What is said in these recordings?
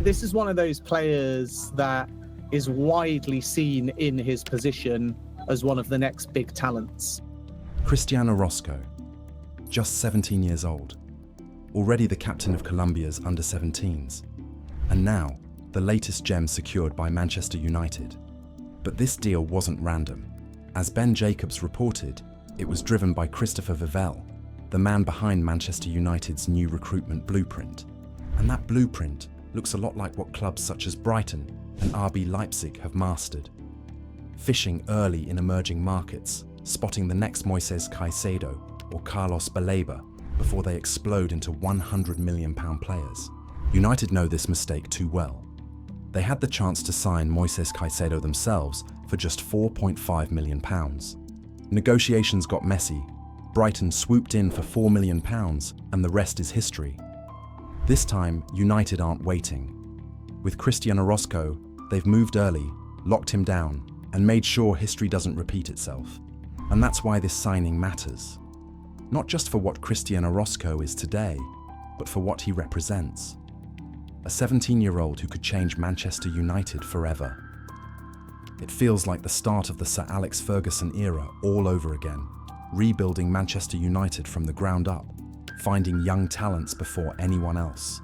This is one of those players that is widely seen in his position as one of the next big talents. Cristian Orozco, just 17 years old, already the captain of Colombia's under-17s, and now the latest gem secured by Manchester United. But this deal wasn't random. As Ben Jacobs reported, it was driven by Christopher Vivell, the man behind Manchester United's new recruitment blueprint. And that blueprint looks a lot like what clubs such as Brighton and RB Leipzig have mastered. Fishing early in emerging markets, spotting the next Moises Caicedo or Carlos Baleba before they explode into £100 million players. United know this mistake too well. They had the chance to sign Moises Caicedo themselves for just £4.5 million. Negotiations got messy. Brighton swooped in for £4 million, and the rest is history. This time, United aren't waiting. With Cristian Orozco, they've moved early, locked him down, and made sure history doesn't repeat itself. And that's why this signing matters. Not just for what Cristian Orozco is today, but for what he represents. A 17-year-old who could change Manchester United forever. It feels like the start of the Sir Alex Ferguson era all over again, rebuilding Manchester United from the ground up, finding young talents before anyone else.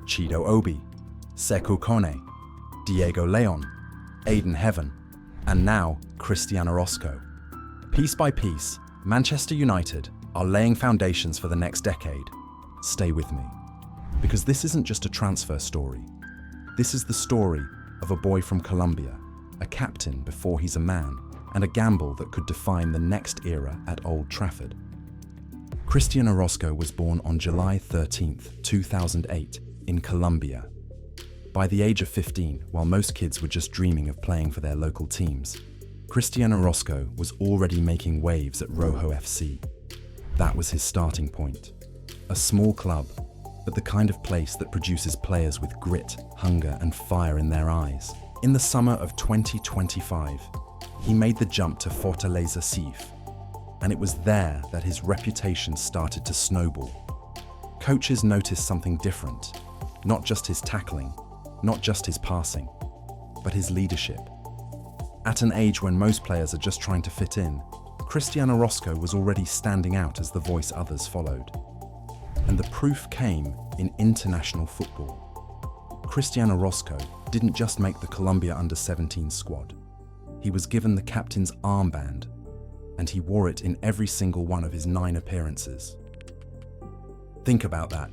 Chido Obi, Sekou Kone, Diego Leon, Aiden Heaven, and now Cristian Orozco. Piece by piece, Manchester United are laying foundations for the next decade. Stay with me, because this isn't just a transfer story. This is the story of a boy from Colombia, a captain before he's a man, and a gamble that could define the next era at Old Trafford. Cristian Orozco was born on July 13, 2008, in Colombia. By the age of 15, while most kids were just dreaming of playing for their local teams, Cristian Orozco was already making waves at Rojo FC. That was his starting point. A small club, but the kind of place that produces players with grit, hunger, and fire in their eyes. In the summer of 2025, he made the jump to Fortaleza Cif, and it was there that his reputation started to snowball. Coaches noticed something different, not just his tackling, not just his passing, but his leadership. At an age when most players are just trying to fit in, Cristian Orozco was already standing out as the voice others followed. And the proof came in international football. Cristian Orozco didn't just make the Colombia under-17 squad. He was given the captain's armband, and he wore it in every single one of his 9 appearances. Think about that.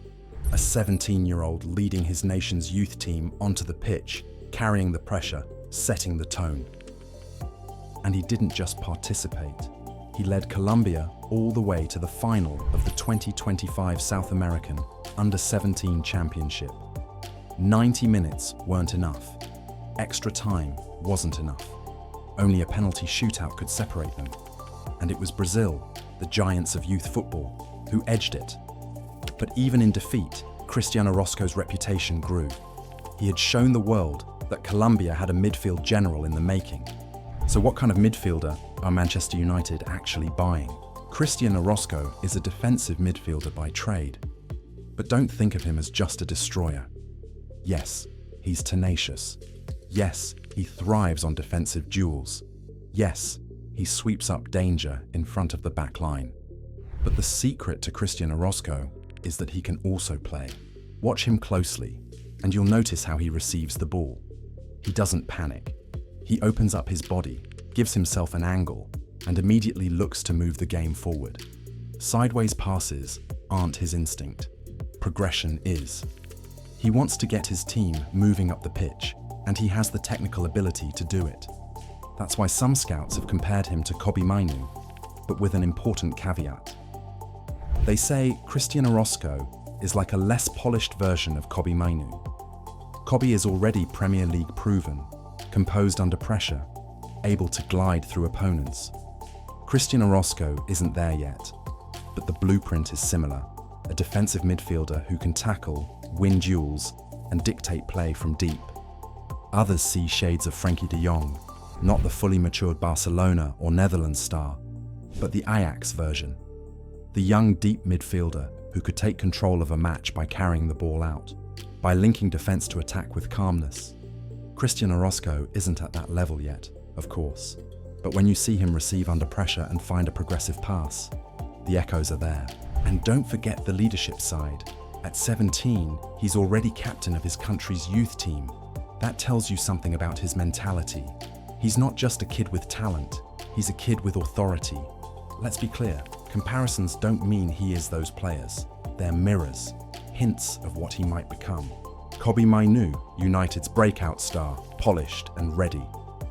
A 17-year-old leading his nation's youth team onto the pitch, carrying the pressure, setting the tone. And he didn't just participate. He led Colombia all the way to the final of the 2025 South American Under-17 Championship. 90 minutes weren't enough. Extra time wasn't enough. Only a penalty shootout could separate them. And it was Brazil, the giants of youth football, who edged it. But even in defeat, Cristian Orozco's reputation grew. He had shown the world that Colombia had a midfield general in the making. So what kind of midfielder are Manchester United actually buying? Cristian Orozco is a defensive midfielder by trade. But don't think of him as just a destroyer. Yes, he's tenacious. Yes, he thrives on defensive duels. Yes, he sweeps up danger in front of the back line. But the secret to Cristian Orozco is that he can also play. Watch him closely, and you'll notice how he receives the ball. He doesn't panic. He opens up his body, gives himself an angle, and immediately looks to move the game forward. Sideways passes aren't his instinct. Progression is. He wants to get his team moving up the pitch, and he has the technical ability to do it. That's why some scouts have compared him to Kobbie Mainoo, but with an important caveat. They say Cristian Orozco is like a less polished version of Kobbie Mainoo. Kobbie is already Premier League proven, composed under pressure, able to glide through opponents. Cristian Orozco isn't there yet, but the blueprint is similar. A defensive midfielder who can tackle, win duels, and dictate play from deep. Others see shades of Frenkie de Jong, not the fully matured Barcelona or Netherlands star, but the Ajax version. The young deep midfielder who could take control of a match by carrying the ball out. by linking defence to attack with calmness. Cristian Orozco isn't at that level yet, of course, but when you see him receive under pressure and find a progressive pass, the echoes are there. And don't forget the leadership side. At 17, he's already captain of his country's youth team. That tells you something about his mentality. He's not just a kid with talent, he's a kid with authority. Let's be clear, comparisons don't mean he is those players. They're mirrors, hints of what he might become. Kobbie Mainoo, United's breakout star, polished and ready.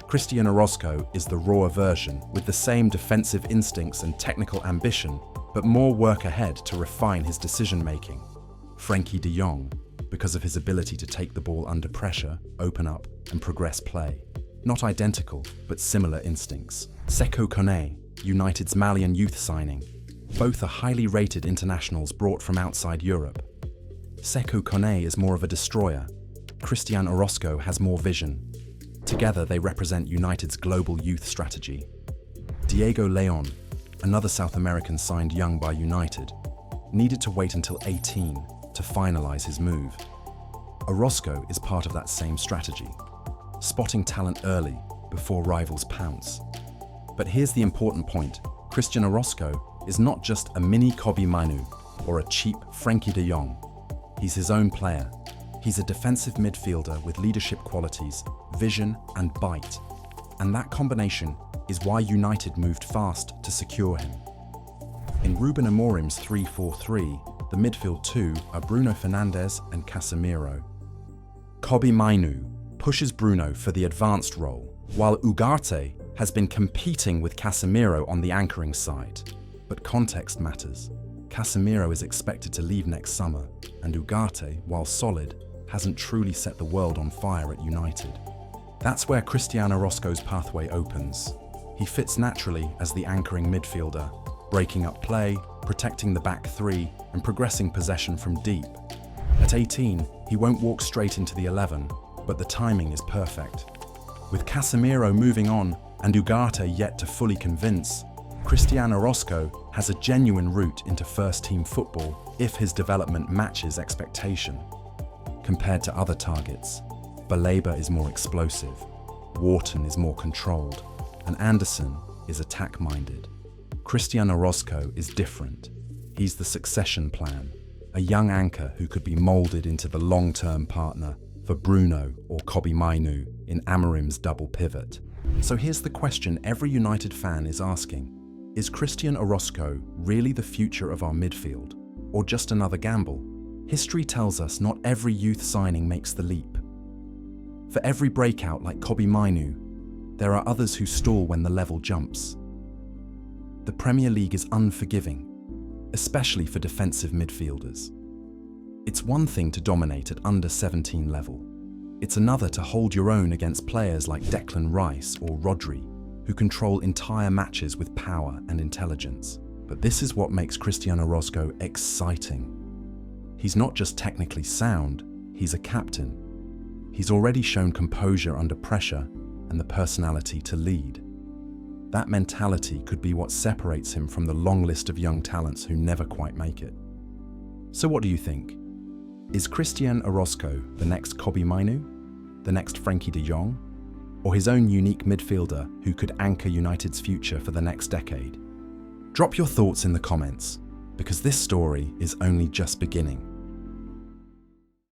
Cristian Orozco is the raw version, with the same defensive instincts and technical ambition, but more work ahead to refine his decision-making. Frenkie de Jong, because of his ability to take the ball under pressure, open up, and progress play. Not identical, but similar instincts. Sékou Koné, United's Malian youth signing. Both are highly rated internationals brought from outside Europe. Sékou Koné is more of a destroyer. Cristian Orosco has more vision. Together they represent United's global youth strategy. Diego Leon, another South American signed young by United, needed to wait until 18 to finalise his move. Orozco is part of that same strategy, spotting talent early before rivals pounce. But here's the important point. Cristian Orozco is not just a mini Kobbie Mainoo or a cheap Frenkie de Jong. He's his own player. He's a defensive midfielder with leadership qualities, vision and bite. And that combination is why United moved fast to secure him. In Ruben Amorim's 3-4-3, the midfield two are Bruno Fernandes and Casemiro. Kobbie Mainoo pushes Bruno for the advanced role, while Ugarte has been competing with Casemiro on the anchoring side. But context matters. Casemiro is expected to leave next summer, and Ugarte, while solid, hasn't truly set the world on fire at United. That's where Cristian Orozco's pathway opens. He fits naturally as the anchoring midfielder, breaking up play, protecting the back three, and progressing possession from deep. At 18, he won't walk straight into the 11, but the timing is perfect. With Casemiro moving on and Ugarte yet to fully convince, Cristian Orozco has a genuine route into first-team football if his development matches expectation. Compared to other targets, Baleba is more explosive, Wharton is more controlled, and Anderson is attack-minded. Cristian Orozco is different. He's the succession plan, a young anchor who could be moulded into the long-term partner for Bruno or Kobbie Mainoo in Amorim's double pivot. So here's the question every United fan is asking. Is Cristian Orozco really the future of our midfield, or just another gamble? History tells us not every youth signing makes the leap. For every breakout like Kobbie Mainoo, there are others who stall when the level jumps. The Premier League is unforgiving, especially for defensive midfielders. It's one thing to dominate at under 17 level. It's another to hold your own against players like Declan Rice or Rodri, who control entire matches with power and intelligence. But this is what makes Cristian Orozco exciting. He's not just technically sound, he's a captain. He's already shown composure under pressure and the personality to lead. That mentality could be what separates him from the long list of young talents who never quite make it. So what do you think? Is Cristian Orozco the next Kobbie Mainoo, the next Frenkie de Jong, or his own unique midfielder who could anchor United's future for the next decade? Drop your thoughts in the comments, because this story is only just beginning.